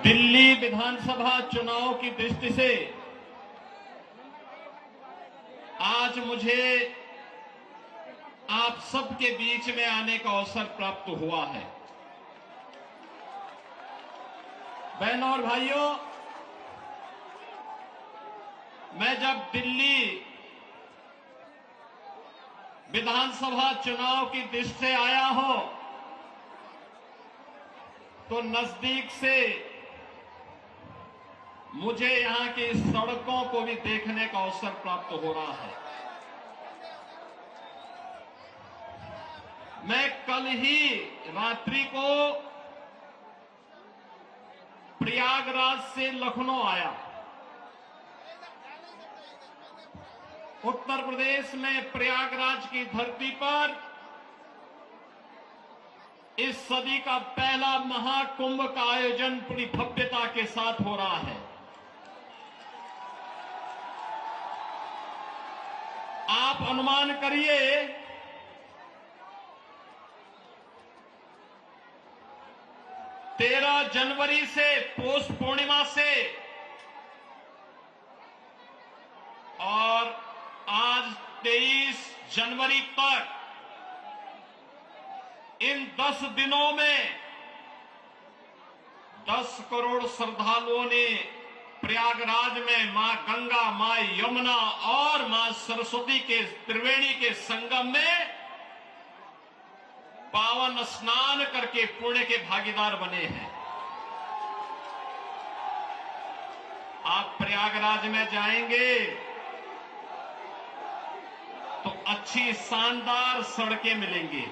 दिल्ली विधानसभा चुनाव की दृष्टि से आज मुझे आप सबके बीच में आने का अवसर प्राप्त हुआ है। बहनों और भाइयों, मैं जब दिल्ली विधानसभा चुनाव की दृष्टि से आया हूं तो नजदीक से मुझे यहां की सड़कों को भी देखने का अवसर प्राप्त हो रहा है। मैं कल ही रात्रि को प्रयागराज से लखनऊ आया। उत्तर प्रदेश में प्रयागराज की धरती पर इस सदी का पहला महाकुंभ का आयोजन पूरी भव्यता के साथ हो रहा है। आप अनुमान करिए, तेरह जनवरी से पौष पूर्णिमा से और आज 23 जनवरी तक इन 10 दिनों में 10 करोड़ श्रद्धालुओं ने प्रयागराज में मां गंगा, मां यमुना और मां सरस्वती के त्रिवेणी के संगम में पावन स्नान करके पुण्य के भागीदार बने हैं। आप प्रयागराज में जाएंगे तो अच्छी शानदार सड़कें मिलेंगी,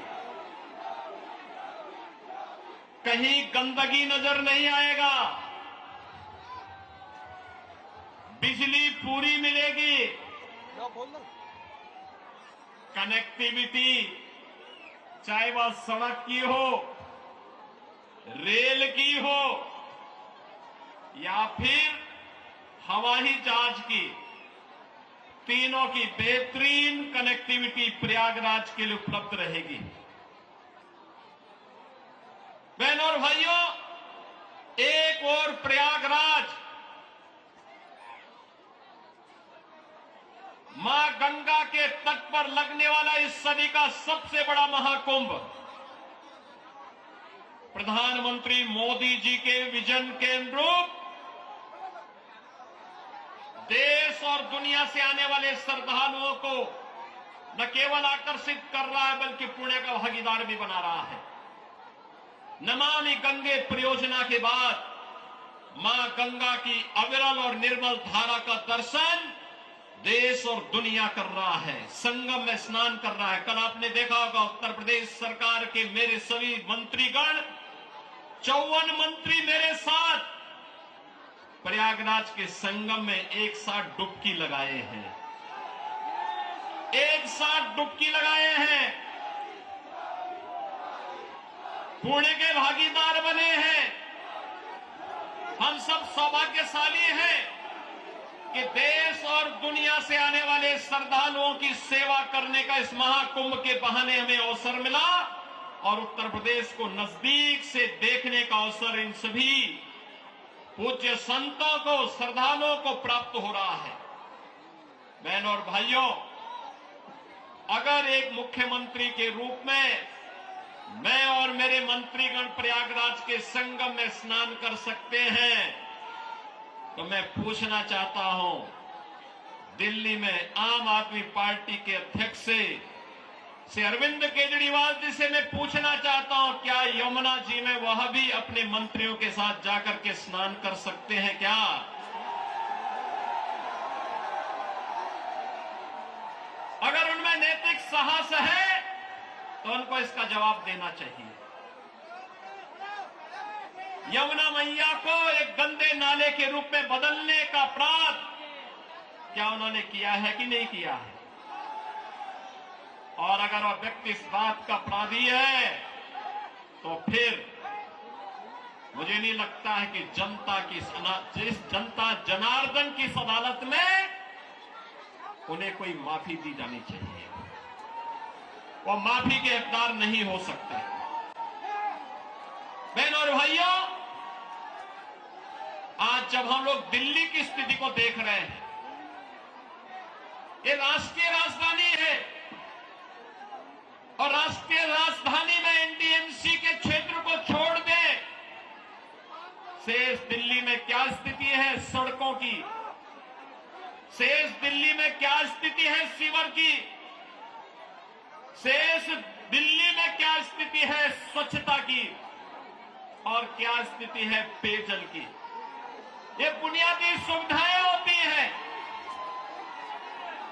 कहीं गंदगी नजर नहीं आएगा, बिजली पूरी मिलेगी, कनेक्टिविटी चाहे वह सड़क की हो, रेल की हो या फिर हवाई जहाज की, तीनों की बेहतरीन कनेक्टिविटी प्रयागराज के लिए उपलब्ध रहेगी। बहनों और भाइयों, एक और प्रयागराज मां गंगा के तट पर लगने वाला इस सदी का सबसे बड़ा महाकुंभ प्रधानमंत्री मोदी जी के विजन के अनुरूप देश और दुनिया से आने वाले श्रद्धालुओं को न केवल आकर्षित कर रहा है बल्कि पुण्य का भागीदार भी बना रहा है। नमामि गंगे परियोजना के बाद मां गंगा की अविरल और निर्मल धारा का दर्शन देश और दुनिया कर रहा है, संगम में स्नान कर रहा है। कल आपने देखा होगा उत्तर प्रदेश सरकार के मेरे सभी मंत्रीगण, 54 मंत्री मेरे साथ प्रयागराज के संगम में एक साथ डुबकी लगाए हैं, एक साथ डुबकी लगाए हैं, पुण्य के भागीदार बने हैं। हम सब सौभाग्यशाली हैं कि देश और दुनिया से आने वाले श्रद्धालुओं की सेवा करने का इस महाकुंभ के बहाने हमें अवसर मिला और उत्तर प्रदेश को नजदीक से देखने का अवसर इन सभी पूज्य संतों को, श्रद्धालुओं को प्राप्त हो रहा है। बहनों और भाइयों, अगर एक मुख्यमंत्री के रूप में मैं और मेरे मंत्रीगण प्रयागराज के संगम में स्नान कर सकते हैं तो मैं पूछना चाहता हूं, दिल्ली में आम आदमी पार्टी के अध्यक्ष से अरविंद केजरीवाल जी से मैं पूछना चाहता हूं, क्या यमुना जी में वह भी अपने मंत्रियों के साथ जाकर के स्नान कर सकते हैं क्या? अगर उनमें नैतिक साहस है तो उनको इसका जवाब देना चाहिए। यमुना मैया को एक गंदे नाले के रूप में बदलने का अपराध क्या उन्होंने किया है कि नहीं किया है? और अगर वह व्यक्ति इस बात का अपराधी है तो फिर मुझे नहीं लगता है कि जनता जनार्दन की इस अदालत में उन्हें कोई माफी दी जानी चाहिए। वो माफी के हकदार नहीं हो सकते। बहनों और भाइयों, आज जब हम लोग दिल्ली की स्थिति को देख रहे हैं, ये राष्ट्रीय राजधानी है और राष्ट्रीय राजधानी में एनडीएमसी के क्षेत्र को छोड़ दे, शेष दिल्ली में क्या स्थिति है सड़कों की, शेष दिल्ली में क्या स्थिति है सीवर की, शेष दिल्ली में क्या स्थिति है स्वच्छता की और क्या स्थिति है पेयजल की। ये बुनियादी सुविधाएं होती हैं,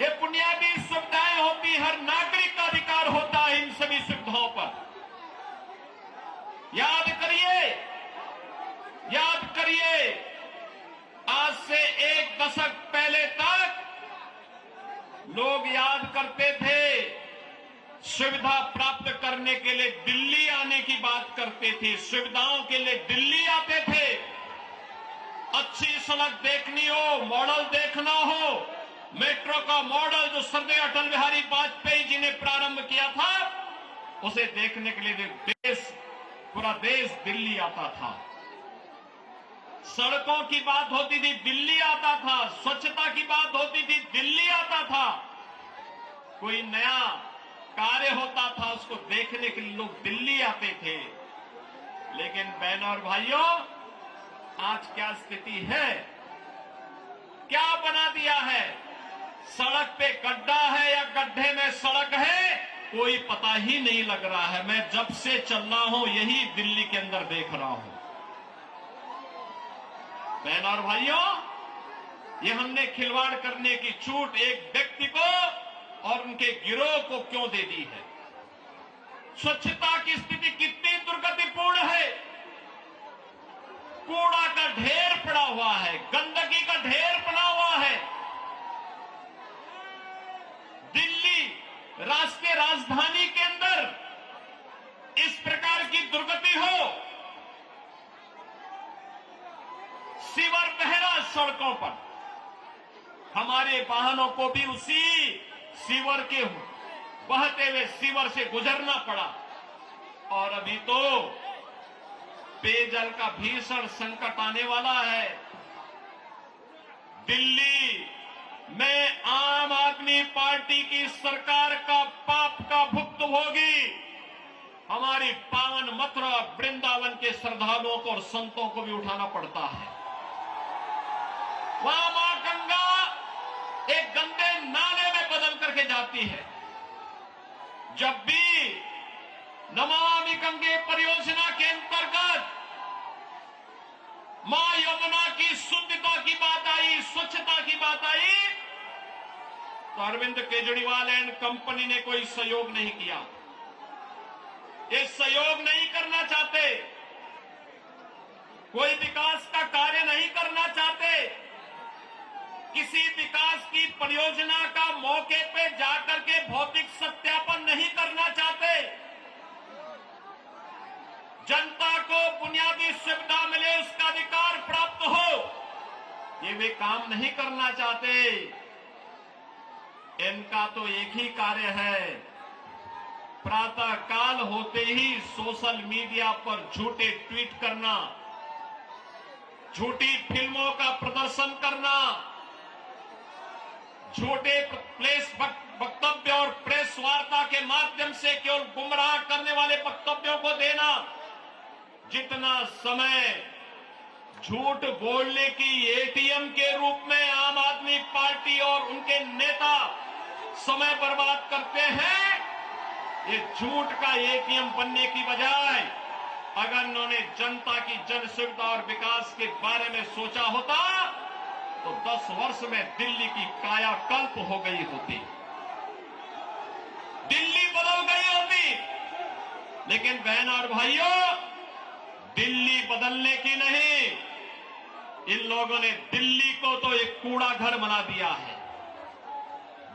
ये बुनियादी सुविधाएं होती, हर नागरिक का अधिकार होता है इन सभी सुविधाओं पर। याद करिए, आज से एक दशक पहले तक लोग याद करते थे, सुविधा प्राप्त करने के लिए दिल्ली आने की बात करते थे, सुविधाओं के लिए दिल्ली आते थे। अच्छी सड़क देखनी हो, मॉडल देखना हो, मेट्रो का मॉडल जो स्वर्गीय अटल बिहारी वाजपेयी जी ने प्रारंभ किया था, उसे देखने के लिए पूरा देश दिल्ली आता था। सड़कों की बात होती थी, दिल्ली आता था, स्वच्छता की बात होती थी, दिल्ली आता था, कोई नया कार्य होता था उसको देखने के लिए लोग दिल्ली आते थे। लेकिन बहनों और भाइयों, आज क्या स्थिति है, क्या बना दिया है? सड़क पे गड्ढा है या गड्ढे में सड़क है, कोई पता ही नहीं लग रहा है। मैं जब से चल रहा हूं यही दिल्ली के अंदर देख रहा हूं। बहनों और भाइयों, ये हमने खिलवाड़ करने की छूट एक व्यक्ति को और उनके गिरोह को क्यों दे दी है? स्वच्छता की स्थिति कितनी दुर्गतिपूर्ण है, कूड़ा का ढेर पड़ा हुआ है, गंदगी का ढेर पड़ा हुआ है। दिल्ली राष्ट्रीय राजधानी के अंदर इस प्रकार की दुर्गति हो, सीवर बह रहा सड़कों पर, हमारे वाहनों को भी उसी सीवर के बहते हुए सीवर से गुजरना पड़ा। और अभी तो पेयजल का भीषण संकट आने वाला है। दिल्ली में आम आदमी पार्टी की सरकार का पाप का भुक्तभोगी हमारी पावन मथुरा वृंदावन के श्रद्धालुओं को और संतों को भी उठाना पड़ता है। वहां मां गंगा एक गंदे नाले में बदल करके जाती है। जब भी नमामि गंगे परियोजना के अंतर्गत मां यमुना की शुद्धता की बात आई, स्वच्छता की बात आई, तो अरविंद केजरीवाल एंड कंपनी ने कोई सहयोग नहीं किया। ये सहयोग नहीं करना चाहते, कोई विकास का कार्य नहीं करना चाहते, किसी विकास की परियोजना का मौके पे जाकर के भौतिक सत्यापन नहीं करना चाहते, जनता को बुनियादी सुविधा मिले, उसका अधिकार प्राप्त हो, ये वे काम नहीं करना चाहते। इनका तो एक ही कार्य है, प्रातः काल होते ही सोशल मीडिया पर झूठे ट्वीट करना, झूठी फिल्मों का प्रदर्शन करना, झूठे प्रेस वक्तव्य और प्रेस वार्ता के माध्यम से केवल गुमराह करने वाले वक्तव्यों को देना। जितना समय झूठ बोलने की एटीएम के रूप में आम आदमी पार्टी और उनके नेता समय बर्बाद करते हैं, ये झूठ का एटीएम बनने की बजाय अगर उन्होंने जनता की जन सुविधा और विकास के बारे में सोचा होता तो 10 वर्ष में दिल्ली की कायाकल्प हो गई होती, दिल्ली बदल गई होती। लेकिन बहन और भाइयों, दिल्ली बदलने की नहीं, इन लोगों ने दिल्ली को तो एक कूड़ा घर बना दिया है,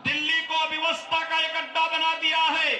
दिल्ली को अव्यवस्था का एक अड्डा बना दिया है।